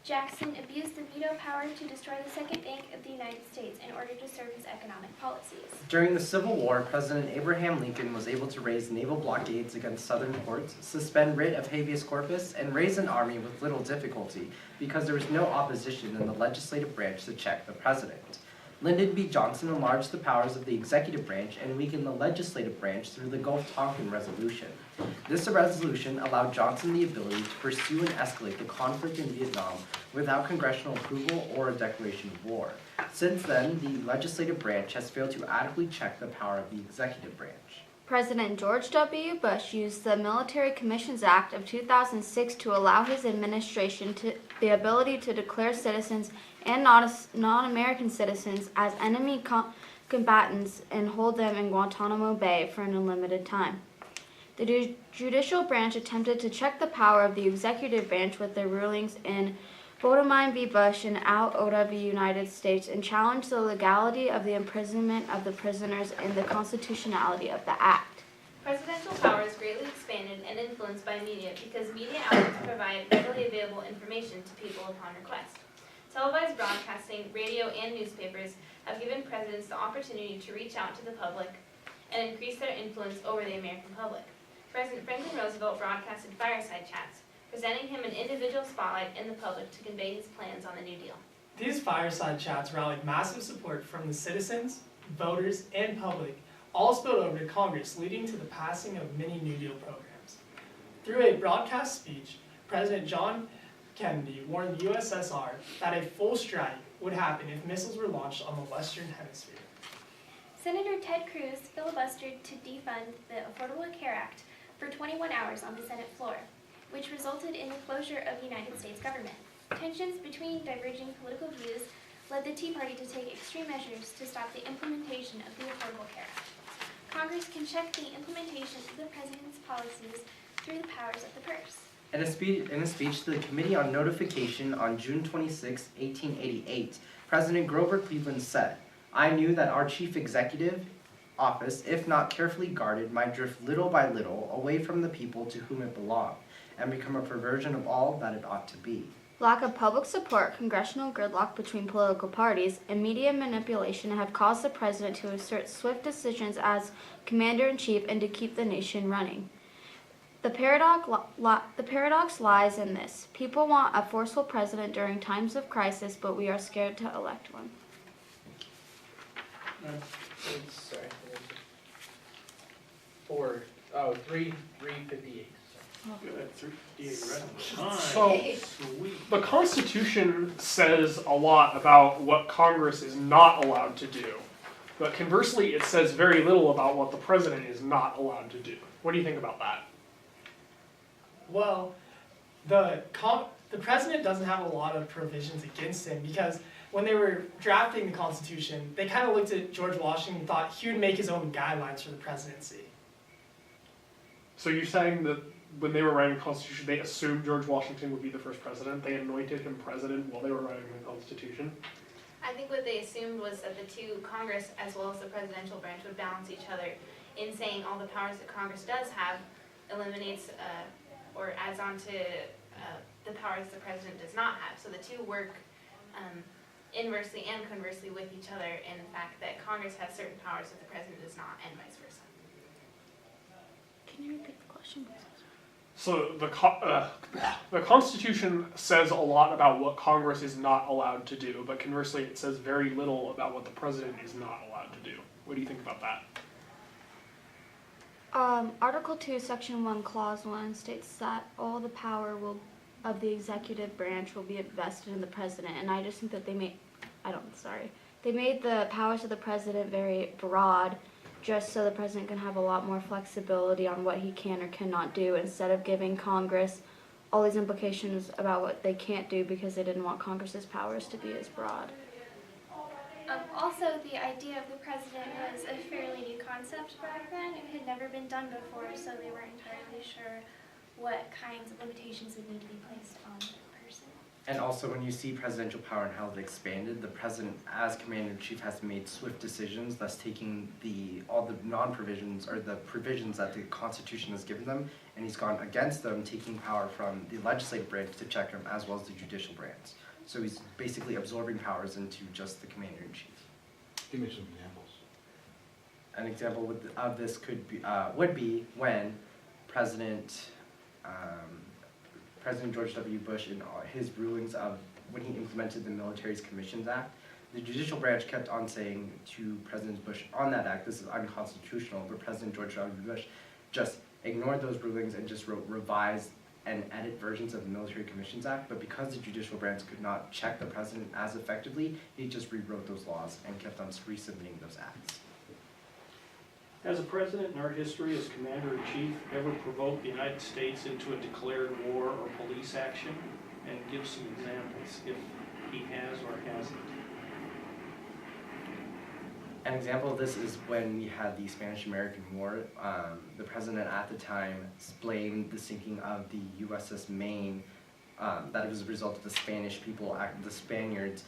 Jackson abused the veto power to destroy the Second Bank of the United States in order to serve his economic policies. During the Civil War, President Abraham Lincoln was able to raise naval blockades against Southern ports, suspend writ of habeas corpus, and raise an army with little difficulty because there was no opposition in the legislative branch to check the president. Lyndon B. Johnson enlarged the powers of the executive branch and weakened the legislative branch through the Gulf-Tonkin Resolution. This resolution allowed Johnson the ability to pursue and escalate the conflict in Vietnam without congressional approval or a declaration of war. Since then, the legislative branch has failed to adequately check the power of the executive branch. President George W. Bush used the Military Commissions Act of 2006 to allow his administration the ability to declare citizens and non-American citizens as enemy combatants and hold them in Guantanamo Bay for an unlimited time. The judicial branch attempted to check the power of the executive branch with their rulings in Bodemine v. Bush and Al Oda v. United States and challenged the legality of the imprisonment of the prisoners and the constitutionality of the act. Presidential power is greatly expanded and influenced by media because media outlets provide readily available information to people upon request. Televised broadcasting, radio, and newspapers have given presidents the opportunity to reach out to the public and increase their influence over the American public. President Franklin Roosevelt broadcasted fireside chats, presenting him an individual spotlight in the public to convey his plans on the New Deal. These fireside chats rallied massive support from the citizens, voters, and public, all spilled over to Congress, leading to the passing of many New Deal programs. Through a broadcast speech, President John Kennedy warned the USSR that a full strike would happen if missiles were launched on the Western Hemisphere. Senator Ted Cruz filibustered to defund the Affordable Care Act for 21 hours on the Senate floor, which resulted in the closure of the United States government. Tensions between diverging political views led the Tea Party to take extreme measures to stop the implementation of the Affordable Care Act. Congress can check the implementation of the president's policies through the powers of the purse. In a speech to the Committee on Notification on June 26, 1888, President Grover Cleveland said, "I knew that our chief executive office, if not carefully guarded, might drift little by little away from the people to whom it belonged, and become a perversion of all that it ought to be." Lack of public support, congressional gridlock between political parties, and media manipulation have caused the president to assert swift decisions as commander-in-chief and to keep the nation running. The paradox lies in this. People want a forceful president during times of crisis, but we are scared to elect one. Sorry. 358. So, the Constitution says a lot about what Congress is not allowed to do, but conversely, it says very little about what the president is not allowed to do. What do you think about that? Well, the president doesn't have a lot of provisions against him because when they were drafting the Constitution, they kind of looked at George Washington and thought he would make his own guidelines for the presidency. So you're saying that when they were writing the Constitution, they assumed George Washington would be the first president? They anointed him president while they were writing the Constitution? I think what they assumed was that the two, Congress as well as the presidential branch, would balance each other in saying all the powers that Congress does have eliminates or adds on to the powers the president does not have. So the two work inversely and conversely with each other in the fact that Congress has certain powers that the president does not, and vice versa. Can you repeat the question, please? So the Constitution says a lot about what Congress is not allowed to do, but conversely it says very little about what the president is not allowed to do. What do you think about that? Article 2, Section 1, Clause 1 states that all the power of the executive branch will be invested in the president, and I just think that they made the powers of the president very broad, just so the president can have a lot more flexibility on what he can or cannot do, instead of giving Congress all these implications about what they can't do because they didn't want Congress's powers to be as broad. Also, the idea of the president was a fairly new concept back then. It had never been done before, so they weren't entirely sure what kinds of limitations would need to be placed on the person. And also, when you see presidential power and how it expanded, the president, as commander-in-chief, has made swift decisions, thus taking all the non-provisions or the provisions that the Constitution has given them, and he's gone against them, taking power from the legislative branch to check them, as well as the judicial branch. So he's basically absorbing powers into just the commander-in-chief. Give me some examples. An example of this would be when President George W. Bush, in his rulings of when he implemented the Military's Commissions Act, the judicial branch kept on saying to President Bush on that act, this is unconstitutional, but President George W. Bush just ignored those rulings and just wrote revised and edit versions of the Military Commissions Act. But because the judicial branch could not check the president as effectively, he just rewrote those laws and kept on resubmitting those acts. Has a president in our history as commander-in-chief ever provoked the United States into a declared war or police action? And give some examples if he has or hasn't. An example of this is when we had the Spanish-American War. The president at the time blamed the sinking of the USS Maine, that it was a result of the the Spaniards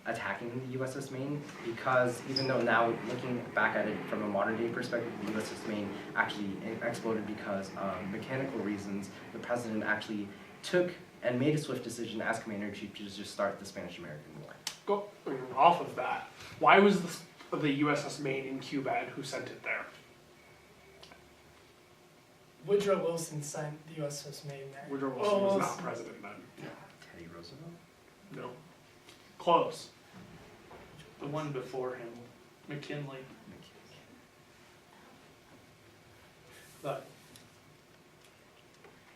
attacking the USS Maine, because even though now looking back at it from a modern day perspective, the USS Maine actually exploded because of mechanical reasons, the president actually took and made a swift decision as commander-in-chief to just start the Spanish-American War. Off of that, why was the USS Maine in Cuba and who sent it there? Woodrow Wilson sent the USS Maine there. Woodrow Wilson was not president then. Teddy Roosevelt? No. Close. The one before him, McKinley. But,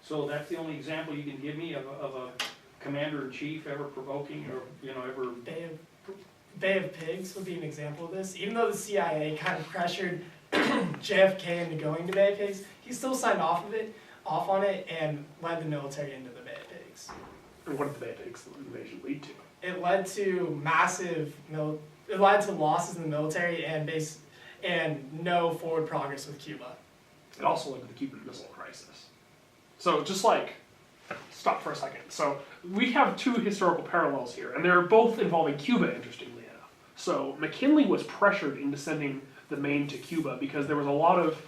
so that's the only example you can give me of a commander-in-chief ever provoking or, ever... Bay of Pigs would be an example of this. Even though the CIA kind of pressured JFK into going to Bay of Pigs, he still signed off on it and led the military into the Bay of Pigs. And what did the Bay of Pigs invasion lead to? It led to it led to losses in the military and no forward progress with Cuba. It also led to the Cuban Missile Crisis. So stop for a second. So we have two historical parallels here, and they're both involving Cuba, interestingly enough. So McKinley was pressured into sending the Maine to Cuba because there was a lot of,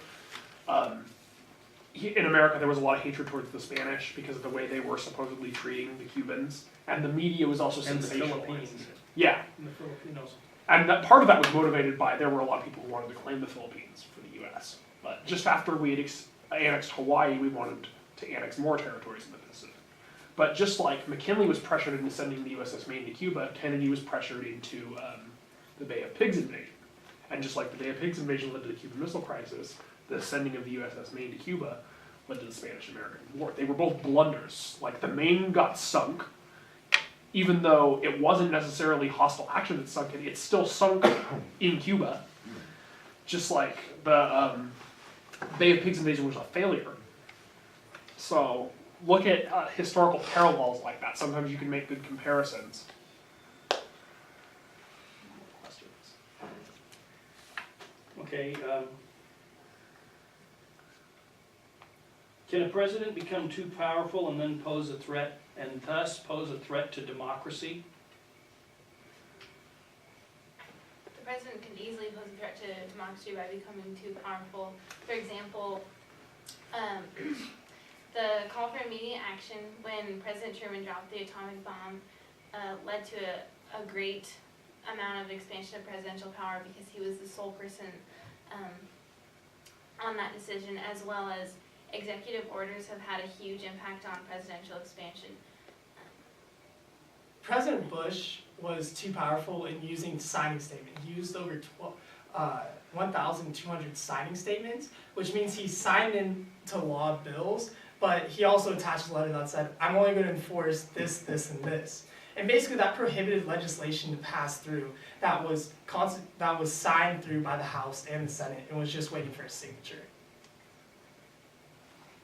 in America there was a lot of hatred towards the Spanish because of the way they were supposedly treating the Cubans, and the media was also And the sensationalizing Philippines. it. Yeah, And the Filipinos. and that part of that was motivated by there were a lot of people who wanted to claim the Philippines for the U.S. But just after we had annexed Hawaii, we wanted to annex more territories in the Pacific. But just like McKinley was pressured into sending the USS Maine to Cuba, Kennedy was pressured into the Bay of Pigs invasion. And just like the Bay of Pigs invasion led to the Cuban Missile Crisis, the sending of the USS Maine to Cuba led to the Spanish-American War. They were both blunders. Like, the Maine got sunk, even though it wasn't necessarily hostile action that sunk it, it still sunk in Cuba. Just like the Bay of Pigs invasion was a failure. So look at historical parallels like that. Sometimes you can make good comparisons. Okay, can a president become too powerful and then pose a threat, and thus pose a threat to democracy? The president can easily pose a threat to democracy by becoming too powerful. For example, the call for immediate action when President Truman dropped the atomic bomb led to a great amount of expansion of presidential power because he was the sole person on that decision, as well as executive orders have had a huge impact on presidential expansion. President Bush was too powerful in using signing statements. He used over 1,200 signing statements, which means he signed into law bills, but he also attached a letter that said, I'm only going to enforce this, this, and this. And basically that prohibited legislation to pass through that was signed through by the House and the Senate and was just waiting for a signature.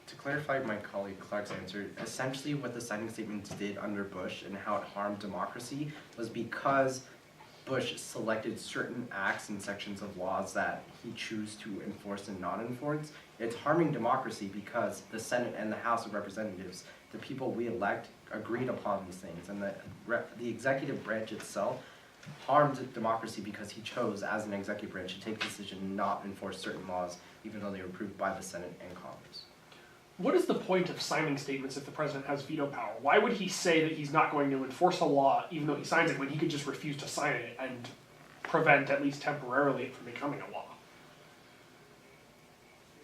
To clarify my colleague Clark's answer, essentially what the signing statements did under Bush and how it harmed democracy was because Bush selected certain acts and sections of laws that he chose to enforce and not enforce. It's harming democracy because the Senate and the House of Representatives the people we elect agreed upon these things, and the executive branch itself harmed democracy because he chose, as an executive branch, to take the decision not enforce certain laws, even though they were approved by the Senate and Congress. What is the point of signing statements if the president has veto power? Why would he say that he's not going to enforce a law even though he signs it when he could just refuse to sign it and prevent, at least temporarily, it from becoming a law?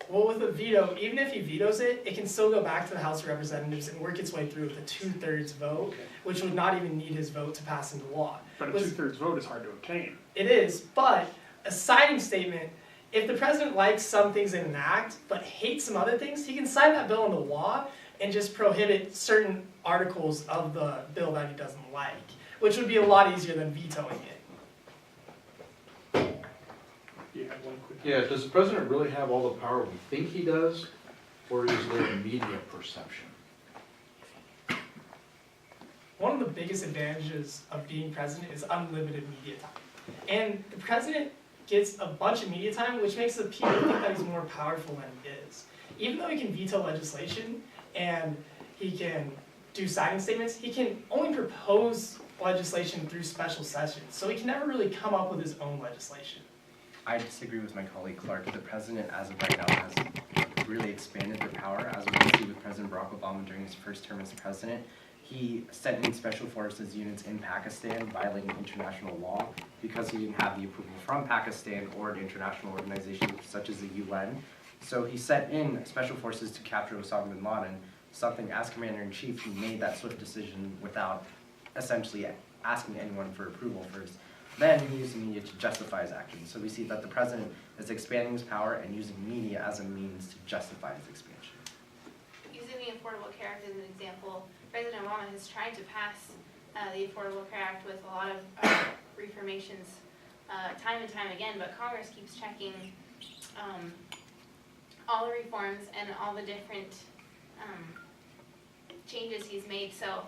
Well, with a veto, even if he vetoes it, it can still go back to the House of Representatives and work its way through with a 2/3 vote, which would not even need his vote to pass into law. But a 2/3 vote is hard to obtain. It is, but a signing statement, if the president likes some things in an act but hates some other things, he can sign that bill into law and just prohibit certain articles of the bill that he doesn't like, which would be a lot easier than vetoing it. You had one quick. Yeah, does the president really have all the power we think he does, or is there a media perception? One of the biggest advantages of being president is unlimited media time. And the president gets a bunch of media time, which makes the people think that he's more powerful than he is. Even though he can veto legislation and he can do signing statements, he can only propose legislation through special sessions. So he can never really come up with his own legislation. I disagree with my colleague Clark. The president, as of right now, has really expanded their power, as we can see with President Barack Obama during his first term as president. He sent in special forces units in Pakistan, violating international law, because he didn't have the approval from Pakistan or an international organization such as the UN. So he sent in special forces to capture Osama bin Laden, something as commander-in-chief, he made that swift decision without essentially asking anyone for approval first. Then he used the media to justify his actions. So we see that the president is expanding his power and using media as a means to justify his expansion. Using the Affordable Care Act as an example, President Obama has tried to pass the Affordable Care Act with a lot of reformations time and time again, but Congress keeps checking all the reforms and all the different changes he's made. So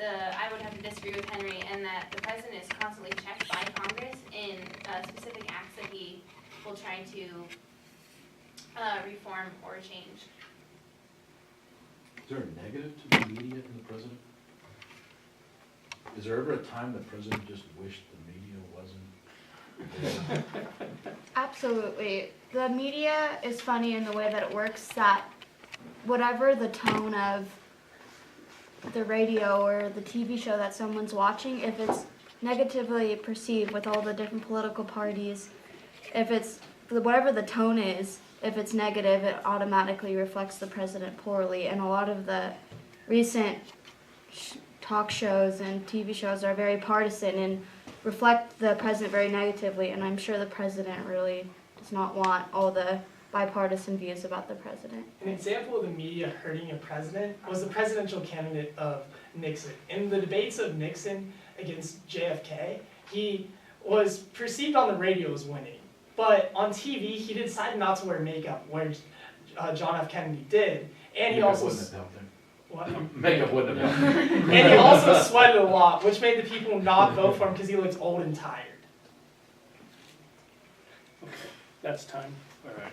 I would have to disagree with Henry in that the president is constantly checked by Congress in specific acts that he will try to reform or change. Is there a negative to the media and the president? Is there ever a time the president just wished the media wasn't? Absolutely. The media is funny in the way that it works that whatever the tone of the radio or the TV show that someone's watching, if it's negatively perceived with all the different political parties, if it's whatever the tone is, if it's negative, it automatically reflects the president poorly. And a lot of the recent talk shows and TV shows are very partisan and reflect the president very negatively. And I'm sure the president really does not want all the bipartisan views about the president. An example of the media hurting a president was the presidential candidate of Nixon. In the debates of Nixon against JFK, he was perceived on the radio as winning. But on TV, he decided not to wear makeup, where John F. Kennedy did. And he also... What? Makeup wouldn't have helped. And he also sweated a lot, which made the people not vote for him because he looked old and tired. Okay, that's time. All right.